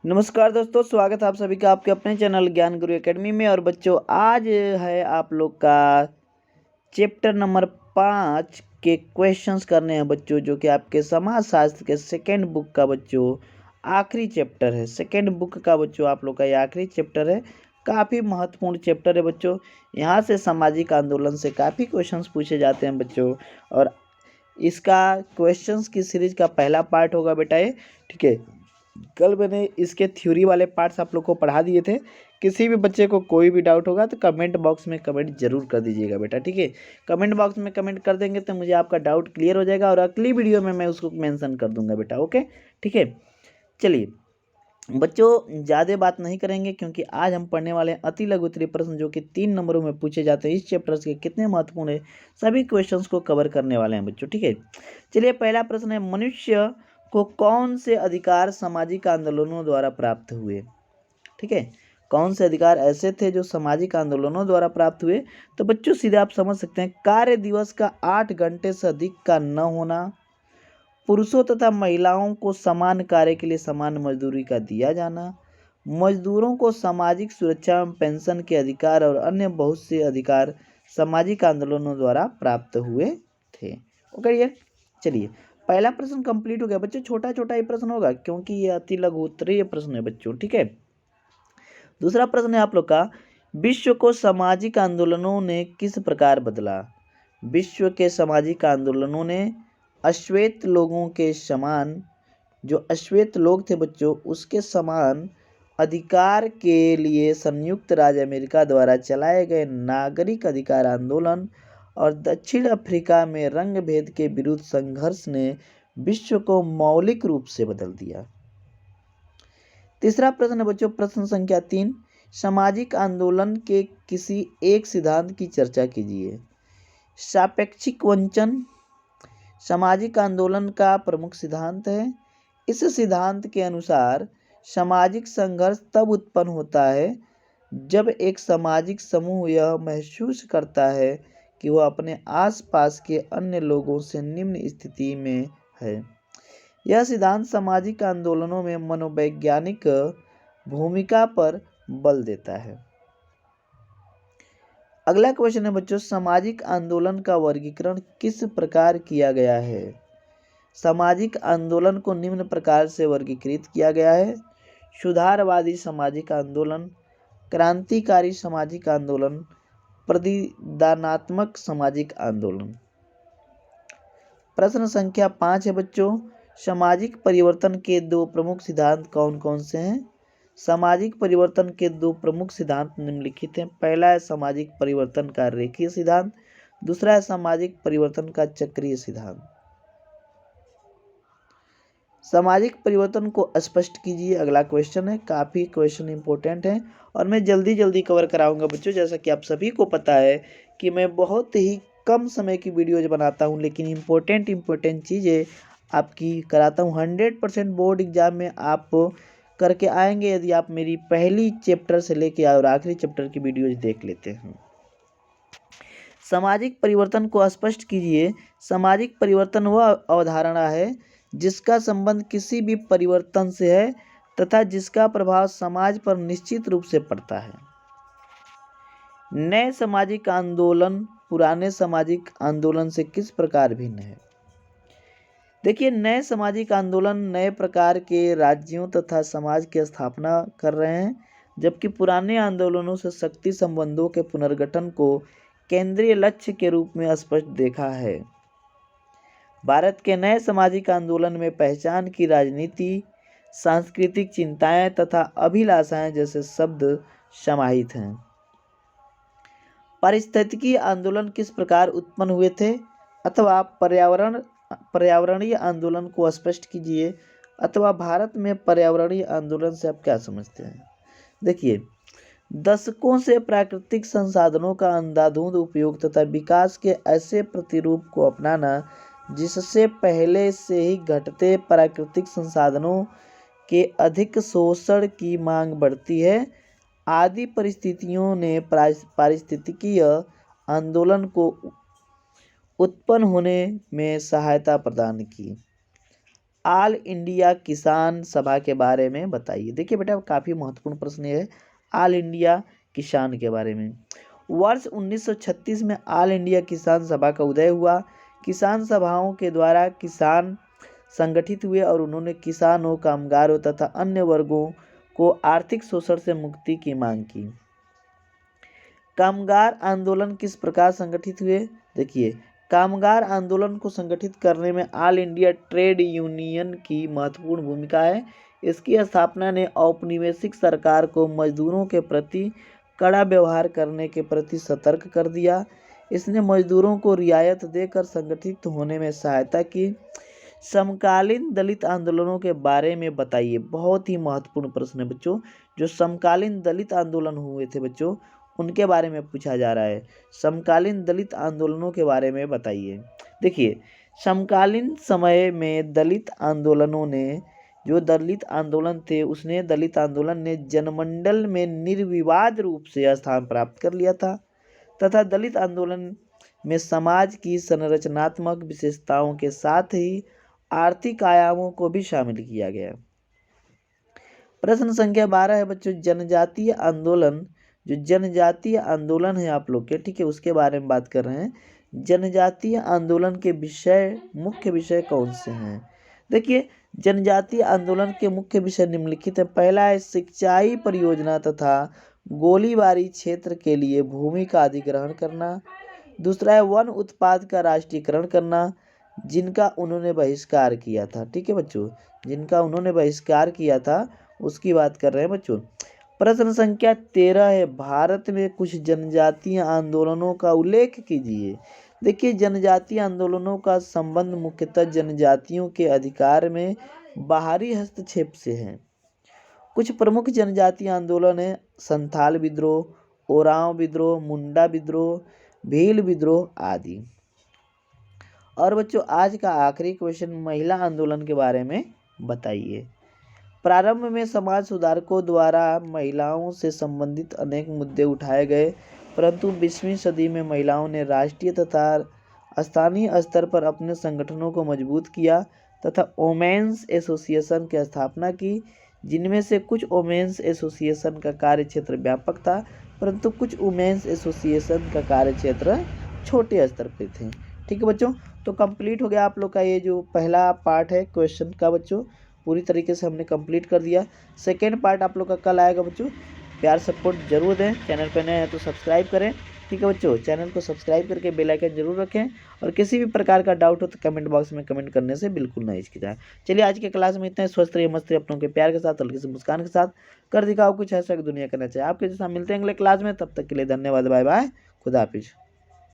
नमस्कार दोस्तों, स्वागत है आप सभी का आपके अपने चैनल ज्ञान गुरु एकेडमी में। और बच्चों, आज है आप लोग का चैप्टर नंबर 5 के क्वेश्चंस करने हैं बच्चों, जो कि आपके समाज शास्त्र के सेकेंड बुक का बच्चों आखिरी चैप्टर है। सेकेंड बुक का बच्चों आप लोग का ये आखिरी चैप्टर है। काफ़ी महत्वपूर्ण चैप्टर है बच्चों। यहाँ से सामाजिक आंदोलन से काफ़ी क्वेश्चंस पूछे जाते हैं बच्चों। और इसका क्वेश्चंस की सीरीज का पहला पार्ट होगा बेटा ये, ठीक है। कल मैंने इसके थ्योरी वाले पार्ट्स आप लोग को पढ़ा दिए थे। किसी भी बच्चे को कोई भी डाउट होगा तो कमेंट बॉक्स में कमेंट जरूर कर दीजिएगा बेटा, ठीक है। कमेंट बॉक्स में कमेंट कर देंगे तो मुझे आपका डाउट क्लियर हो जाएगा और अगली वीडियो में मैं उसको मेंशन कर दूंगा बेटा, ओके, ठीक है। चलिए बच्चों, ज़्यादा बात नहीं करेंगे क्योंकि आज हम पढ़ने वाले हैं अति लघु उत्तरीय प्रश्न, जो कि 3 नंबरों में पूछे जाते हैं। इस चैप्टर के कितने महत्वपूर्ण है, सभी क्वेश्चंस को कवर करने वाले हैं बच्चों, ठीक है। चलिए पहला प्रश्न है, मनुष्य को कौन से अधिकार सामाजिक आंदोलनों द्वारा प्राप्त हुए, ठीक है। कौन से अधिकार ऐसे थे जो सामाजिक आंदोलनों द्वारा प्राप्त हुए? तो बच्चों सीधे आप समझ सकते हैं, कार्य दिवस का 8 घंटे से अधिक का न होना, पुरुषों तथा महिलाओं को समान कार्य के लिए समान मजदूरी का दिया जाना, मजदूरों को सामाजिक सुरक्षा एवं पेंशन के अधिकार और अन्य बहुत से अधिकार सामाजिक आंदोलनों द्वारा प्राप्त हुए थे। ओके ये, चलिए पहला प्रश्न कंप्लीट हो गया बच्चों। छोटा छोटा ही प्रश्न होगा क्योंकि ये अति लघु उत्तरीय प्रश्न है बच्चों, ठीक है। दूसरा प्रश्न है आप लोग का, विश्व को सामाजिक आंदोलनों ने किस प्रकार बदला? विश्व के सामाजिक आंदोलनों ने अश्वेत लोगों के समान, जो अश्वेत लोग थे बच्चों, उसके समान अधिकार के लिए संयुक्त राज्य अमेरिका द्वारा चलाए गए नागरिक अधिकार आंदोलन और दक्षिण अफ्रीका में रंग भेद के विरुद्ध संघर्ष ने विश्व को मौलिक रूप से बदल दिया। तीसरा प्रश्न है बच्चों, प्रश्न संख्या 3, सामाजिक आंदोलन के किसी एक सिद्धांत की चर्चा कीजिए। सापेक्षिक वंचन सामाजिक आंदोलन का प्रमुख सिद्धांत है। इस सिद्धांत के अनुसार सामाजिक संघर्ष तब उत्पन्न होता है जब एक सामाजिक समूह यह महसूस करता है कि वह अपने आसपास के अन्य लोगों से निम्न स्थिति में है। यह सिद्धांत सामाजिक आंदोलनों में मनोवैज्ञानिक भूमिका पर बल देता है। अगला क्वेश्चन है बच्चों, सामाजिक आंदोलन का वर्गीकरण किस प्रकार किया गया है? सामाजिक आंदोलन को निम्न प्रकार से वर्गीकृत किया गया है: सुधारवादी सामाजिक आंदोलन, क्रांतिकारी सामाजिक आंदोलन, प्रतिदानात्मक सामाजिक आंदोलन। प्रश्न संख्या 5 है बच्चों, सामाजिक परिवर्तन के 2 प्रमुख सिद्धांत कौन कौन से हैं? सामाजिक परिवर्तन के 2 प्रमुख सिद्धांत निम्नलिखित हैं। पहला है सामाजिक परिवर्तन का रेखीय सिद्धांत, दूसरा है सामाजिक परिवर्तन का चक्रीय सिद्धांत। सामाजिक परिवर्तन को स्पष्ट कीजिए, अगला क्वेश्चन है। काफ़ी क्वेश्चन इंपॉर्टेंट है और मैं जल्दी जल्दी कवर कराऊंगा बच्चों। जैसा कि आप सभी को पता है कि मैं बहुत ही कम समय की वीडियोज बनाता हूं, लेकिन इम्पोर्टेंट चीज़ें आपकी कराता हूं। 100% बोर्ड एग्जाम में आप करके आएंगे यदि आप मेरी पहली चैप्टर से लेके और आखिरी चैप्टर की वीडियोज देख लेते हैं। सामाजिक परिवर्तन को स्पष्ट कीजिए। सामाजिक परिवर्तन वह अवधारणा है जिसका संबंध किसी भी परिवर्तन से है तथा जिसका प्रभाव समाज पर निश्चित रूप से पड़ता है। नए सामाजिक आंदोलन पुराने सामाजिक आंदोलन से किस प्रकार भिन्न है? देखिए, नए सामाजिक आंदोलन नए प्रकार के राज्यों तथा समाज की स्थापना कर रहे हैं, जबकि पुराने आंदोलनों से शक्ति संबंधों के पुनर्गठन को केंद्रीय लक्ष्य के रूप में स्पष्ट देखा है। भारत के नए सामाजिक आंदोलन में पहचान की राजनीति, सांस्कृतिक चिंताएं तथा अभिलाषाएं जैसे शब्द समाहित हैं। पारिस्थितिकी आंदोलन किस प्रकार उत्पन्न हुए थे? अथवा पर्यावरणीय आंदोलन को स्पष्ट कीजिए। अथवा भारत में पर्यावरणीय आंदोलन से आप क्या समझते हैं? देखिए, दशकों से प्राकृतिक संसाधनों का अंधाधुंध उपयोग तथा विकास के ऐसे प्रतिरूप को अपनाना जिससे पहले से ही घटते प्राकृतिक संसाधनों के अधिक शोषण की मांग बढ़ती है, आदि परिस्थितियों ने पारिस्थितिकीय आंदोलन को उत्पन्न होने में सहायता प्रदान की। ऑल इंडिया किसान सभा के बारे में बताइए। देखिए बेटा काफ़ी महत्वपूर्ण प्रश्न है ऑल इंडिया किसान के बारे में। वर्ष 1936 में ऑल इंडिया किसान सभा का उदय हुआ। किसान सभाओं के द्वारा किसान संगठित हुए और उन्होंने किसानों, कामगारों तथा अन्य वर्गों को आर्थिक शोषण से मुक्ति की मांग की। कामगार आंदोलन किस प्रकार संगठित हुए? देखिए कामगार आंदोलन को संगठित करने में ऑल इंडिया ट्रेड यूनियन की महत्वपूर्ण भूमिका है। इसकी स्थापना ने औपनिवेशिक सरकार को मजदूरों के प्रति कड़ा व्यवहार करने के प्रति सतर्क कर दिया। इसने मजदूरों को रियायत देकर संगठित होने में सहायता की। समकालीन दलित आंदोलनों के बारे में बताइए। बहुत ही महत्वपूर्ण प्रश्न है बच्चों। जो समकालीन दलित आंदोलन हुए थे बच्चों उनके बारे में पूछा जा रहा है। समकालीन दलित आंदोलनों के बारे में बताइए। देखिए समकालीन समय में दलित आंदोलनों ने जो दलित आंदोलन थे उसने दलित आंदोलन ने जनमंडल में निर्विवाद रूप से स्थान प्राप्त कर लिया था तथा दलित आंदोलन में समाज की संरचनात्मक विशेषताओं के साथ ही आर्थिक आयामों को भी शामिल किया गया। प्रश्न संख्या 12 है बच्चों जनजातीय आंदोलन। जो जनजातीय आंदोलन है आप लोग के ठीक है उसके बारे में बात कर रहे हैं। जनजातीय आंदोलन के मुख्य विषय कौन से हैं? देखिए जनजातीय आंदोलन के मुख्य विषय निम्नलिखित है। पहला है सिंचाई परियोजना तथा गोलीबारी क्षेत्र के लिए भूमि का अधिग्रहण करना। दूसरा है वन उत्पाद का राष्ट्रीयकरण करना जिनका उन्होंने बहिष्कार किया था। ठीक है बच्चों जिनका उन्होंने बहिष्कार किया था उसकी बात कर रहे हैं बच्चों। प्रश्न संख्या 13 है भारत में कुछ जनजातीय आंदोलनों का उल्लेख कीजिए। देखिए जनजातीय आंदोलनों का संबंध मुख्यतः जनजातियों के अधिकार में बाहरी हस्तक्षेप से है। कुछ प्रमुख जनजातीय आंदोलन है संथाल विद्रोह, ओरांव विद्रोह, मुंडा विद्रोह, भील विद्रोह आदि। और बच्चों आज का आखिरी क्वेश्चन महिला आंदोलन के बारे में बताइए। प्रारंभ में समाज सुधारकों द्वारा महिलाओं से संबंधित अनेक मुद्दे उठाए गए परंतु 20वीं सदी में महिलाओं ने राष्ट्रीय तथा स्थानीय स्तर पर अपने संगठनों को मजबूत किया तथा वोमेन्स एसोसिएशन की स्थापना की जिनमें से कुछ वोमेन्स एसोसिएशन का कार्यक्षेत्र व्यापक था परंतु कुछ वुमेन्स एसोसिएशन का कार्यक्षेत्र छोटे स्तर पर थे। ठीक है बच्चों तो कंप्लीट हो गया आप लोग का ये जो पहला पार्ट है क्वेश्चन का बच्चों पूरी तरीके से हमने कंप्लीट कर दिया। सेकेंड पार्ट आप लोग का कल आएगा बच्चों। प्यार सपोर्ट जरूर दें। चैनल पर नए हैं तो सब्सक्राइब करें। ठीक है बच्चों चैनल को सब्सक्राइब करके बेल आइकन जरूर रखें और किसी भी प्रकार का डाउट हो तो कमेंट बॉक्स में कमेंट करने से बिल्कुल ना हिचकिचाएं। चलिए आज के क्लास में इतना ही। स्वस्थ रहिए मस्त रहिए अपनों के प्यार के साथ हल्की सी मुस्कान के साथ कर दिखाओ कुछ ऐसा दुनिया करना चाहिए। आपके जैसा मिलते हैं अगले क्लास में। तब तक के लिए धन्यवाद। Bye bye. खुदा हाफिज।